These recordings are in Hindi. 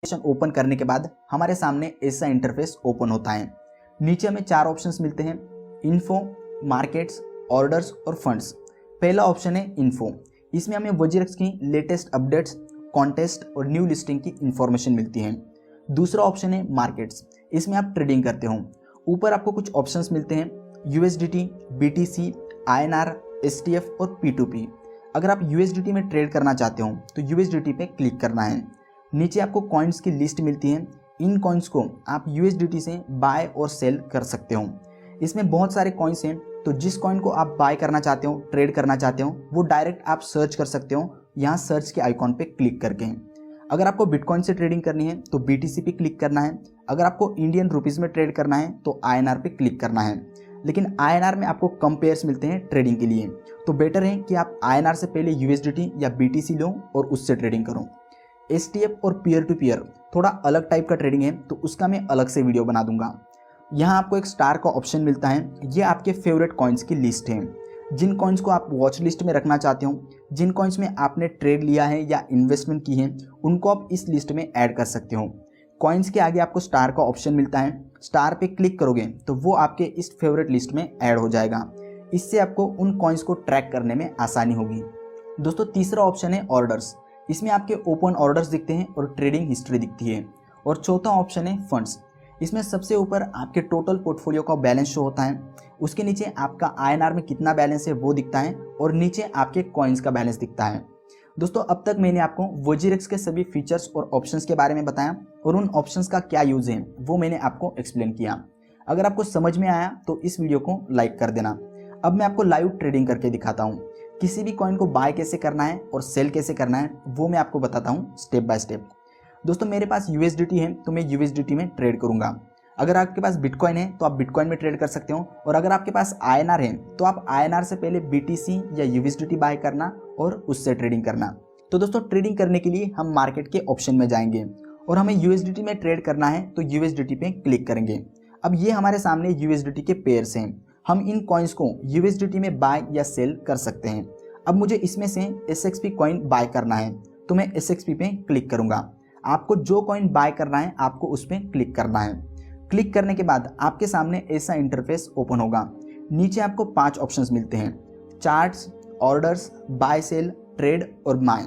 ओपन करने के बाद हमारे सामने ऐसा इंटरफेस ओपन होता है। नीचे हमें 4 ऑप्शंस मिलते हैं, इन्फो, मार्केट्स, ऑर्डर्स और फंड्स। पहला ऑप्शन है इन्फो। इसमें हमें WazirX की लेटेस्ट अपडेट्स, कॉन्टेस्ट और न्यू लिस्टिंग की इंफॉर्मेशन मिलती है। दूसरा ऑप्शन है मार्केट्स। इसमें आप ट्रेडिंग करते हो। ऊपर आपको कुछ ऑप्शंस मिलते हैं, USDT, BTC, INR, STF और P2P। अगर आप USDT में ट्रेड करना चाहते हो तो USDT पे क्लिक करना है। नीचे आपको कॉइन्स की लिस्ट मिलती है। इन कॉइन्स को आप USDT से बाय और सेल कर सकते हो। इसमें बहुत सारे कॉइन्स हैं, तो जिस कॉइन को आप बाय करना चाहते हो, ट्रेड करना चाहते हो, वो डायरेक्ट आप सर्च कर सकते हो यहाँ सर्च के आइकॉन पे क्लिक करके। अगर आपको बिटकॉइन से ट्रेडिंग करनी है तो BTC पे क्लिक करना है। अगर आपको इंडियन रुपीज़ में ट्रेड करना है तो INR पे क्लिक करना है। लेकिन INR में आपको कम पेयर्स मिलते हैं ट्रेडिंग के लिए, तो बेटर है कि आप INR से पहले USDT या BTC लो और उससे ट्रेडिंग करो। STF और पीयर टू पीयर थोड़ा अलग टाइप का ट्रेडिंग है, तो उसका मैं अलग से वीडियो बना दूंगा। यहाँ आपको एक स्टार का ऑप्शन मिलता है। ये आपके फेवरेट कॉइन्स की लिस्ट है। जिन कॉइन्स को आप वॉच लिस्ट में रखना चाहते हो, जिन कॉइन्स में आपने ट्रेड लिया है या इन्वेस्टमेंट की है, उनको आप इस लिस्ट में ऐड कर सकते हो। कॉइन्स के आगे आपको स्टार का ऑप्शन मिलता है। स्टार पे क्लिक करोगे तो वो आपके इस फेवरेट लिस्ट में ऐड हो जाएगा। इससे आपको उन कॉइन्स को ट्रैक करने में आसानी होगी। दोस्तों, तीसरा ऑप्शन है ऑर्डर्स। इसमें आपके ओपन ऑर्डर्स दिखते हैं और ट्रेडिंग हिस्ट्री दिखती है। और चौथा ऑप्शन है फंड्स। इसमें सबसे ऊपर आपके टोटल पोर्टफोलियो का बैलेंस शो होता है। उसके नीचे आपका INR में कितना बैलेंस है वो दिखता है और नीचे आपके कॉइन्स का बैलेंस दिखता है। दोस्तों, अब तक मैंने आपको WazirX के सभी फीचर्स और ऑप्शंस के बारे में बताया और उन ऑप्शंस का क्या यूज़ है वो मैंने आपको एक्सप्लेन किया। अगर आपको समझ में आया तो इस वीडियो को लाइक कर देना। अब मैं आपको लाइव ट्रेडिंग करके दिखाता हूँ। किसी भी कॉइन को बाय कैसे करना है और सेल कैसे करना है वो मैं आपको बताता हूँ स्टेप बाय स्टेप। दोस्तों, मेरे पास USDT है तो मैं USDT में ट्रेड करूंगा। अगर आपके पास बिटकॉइन है तो आप बिटकॉइन में ट्रेड कर सकते हो, और अगर आपके पास INR है तो आप INR से पहले BTC या USDT बाय करना और उससे ट्रेडिंग करना। तो दोस्तों, ट्रेडिंग करने के लिए हम मार्केट के ऑप्शन में जाएंगे और हमें USDT में ट्रेड करना है तो USDT पे क्लिक करेंगे। अब ये हमारे सामने USDT के पेयर्स हैं। हम इन कॉइन्स को USDT में बाय या सेल कर सकते हैं। अब मुझे इसमें से SXP कॉइन बाय करना है तो मैं SXP पे क्लिक करूंगा। आपको जो कॉइन बाय करना है आपको उस पर क्लिक करना है। क्लिक करने के बाद आपके सामने ऐसा इंटरफेस ओपन होगा। नीचे आपको 5 ऑप्शंस मिलते हैं, charts, orders, buy sell, trade और माय।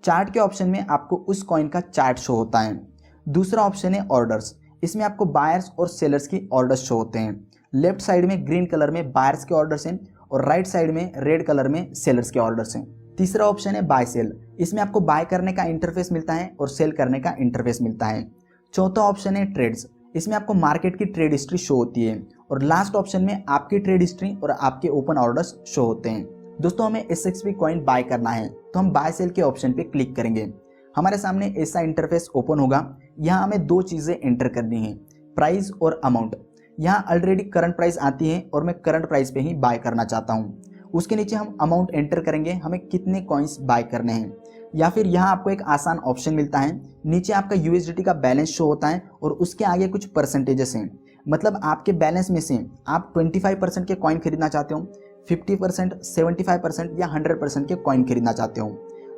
चार्ट के ऑप्शन में आपको उस कॉइन का चार्ट शो होता है। दूसरा ऑप्शन है ऑर्डर्स। इसमें आपको बायर्स और सेलर्स की ऑर्डर्स शो होते हैं। लेफ्ट साइड में ग्रीन कलर में बायर्स के ऑर्डर्स हैं और राइट साइड में रेड कलर में सेलर्स के ऑर्डर्स हैं। तीसरा ऑप्शन है बाय सेल। इसमें आपको बाय करने का इंटरफेस मिलता है और सेल करने का इंटरफेस मिलता है। चौथा ऑप्शन है ट्रेड्स। इसमें आपको मार्केट की ट्रेड हिस्ट्री शो होती है और लास्ट ऑप्शन में आपकी ट्रेड हिस्ट्री और आपके ओपन ऑर्डर्स शो होते हैं। दोस्तों, हमें SXP कॉइन बाय करना है तो हम बाय सेल के ऑप्शन पे क्लिक करेंगे। हमारे सामने ऐसा इंटरफेस ओपन होगा। यहाँ हमें 2 चीज़ें एंटर करनी है, प्राइस और अमाउंट। यहाँ ऑलरेडी करंट प्राइस आती है और मैं करंट प्राइस पे ही बाय करना चाहता हूँ। उसके नीचे हम अमाउंट एंटर करेंगे, हमें कितने कॉइन्स बाय करने हैं। या फिर यहाँ आपको एक आसान ऑप्शन मिलता है, नीचे आपका USDT का बैलेंस शो होता है और उसके आगे कुछ परसेंटेजेस हैं। मतलब आपके बैलेंस में से आप 25% के कॉइन खरीदना चाहते हो, 50%, 75% या 100% के कॉइन खरीदना चाहते हो।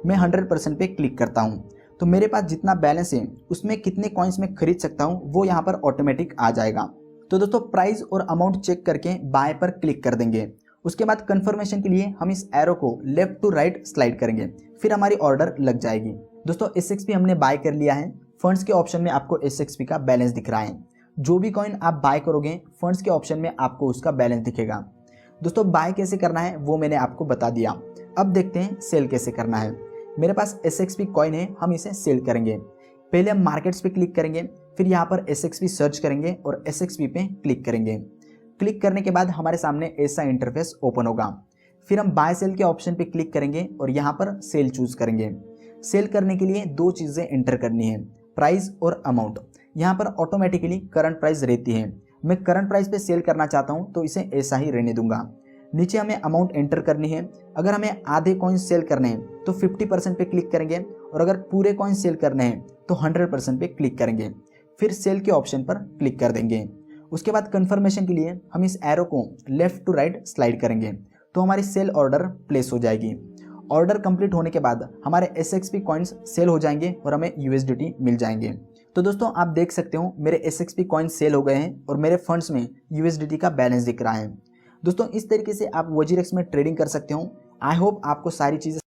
मैं 100% पे क्लिक करता हूँ तो मेरे पास जितना बैलेंस है उसमें कितने कॉइन्स मैं खरीद सकता हूँ वो यहाँ पर ऑटोमेटिक आ जाएगा। तो दोस्तों, प्राइस और अमाउंट चेक करके बाय पर क्लिक कर देंगे। उसके बाद कंफर्मेशन के लिए हम इस एरो को लेफ्ट टू राइट स्लाइड करेंगे, फिर हमारी ऑर्डर लग जाएगी। दोस्तों, SXP हमने बाय कर लिया है। फंड्स के ऑप्शन में आपको SXP का बैलेंस दिख रहा है। जो भी कॉइन आप बाय करोगे फंड्स के ऑप्शन में आपको उसका बैलेंस दिखेगा। दोस्तों, बाय कैसे करना है वो मैंने आपको बता दिया। अब देखते हैं सेल कैसे करना है। मेरे पास SXP कॉइन है, हम इसे सेल करेंगे। पहले हम मार्केट्स पे क्लिक करेंगे, फिर यहाँ पर SXP सर्च करेंगे और SXP पे क्लिक करेंगे। क्लिक करने के बाद हमारे सामने ऐसा इंटरफेस ओपन होगा। फिर हम बाय सेल के ऑप्शन पे क्लिक करेंगे और यहाँ पर सेल चूज करेंगे। सेल करने के लिए 2 चीज़ें एंटर करनी है, प्राइस और अमाउंट। यहाँ पर ऑटोमेटिकली करंट प्राइस रहती है। मैं करंट प्राइस पे सेल करना चाहता हूँ तो इसे ऐसा ही रहने दूंगा। नीचे हमें अमाउंट एंटर करनी है। अगर हमें आधे कॉइन सेल करने हैं तो 50% पे क्लिक करेंगे और अगर पूरे कॉइन सेल करने हैं तो 100% पे क्लिक करेंगे। फिर सेल के ऑप्शन पर क्लिक कर देंगे। उसके बाद कंफर्मेशन के लिए हम इस एरो को लेफ्ट टू राइट स्लाइड करेंगे तो हमारी सेल ऑर्डर प्लेस हो जाएगी। ऑर्डर कंप्लीट होने के बाद हमारे SXP कॉइन्स सेल हो जाएंगे और हमें USDT मिल जाएंगे। तो दोस्तों आप देख सकते हो मेरे SXP कॉइन्स सेल हो गए हैं और मेरे फंड्स में USDT का बैलेंस दिख रहा है। दोस्तों इस तरीके से आप WazirX में ट्रेडिंग कर सकते हो। आई होप आपको सारी चीज़ें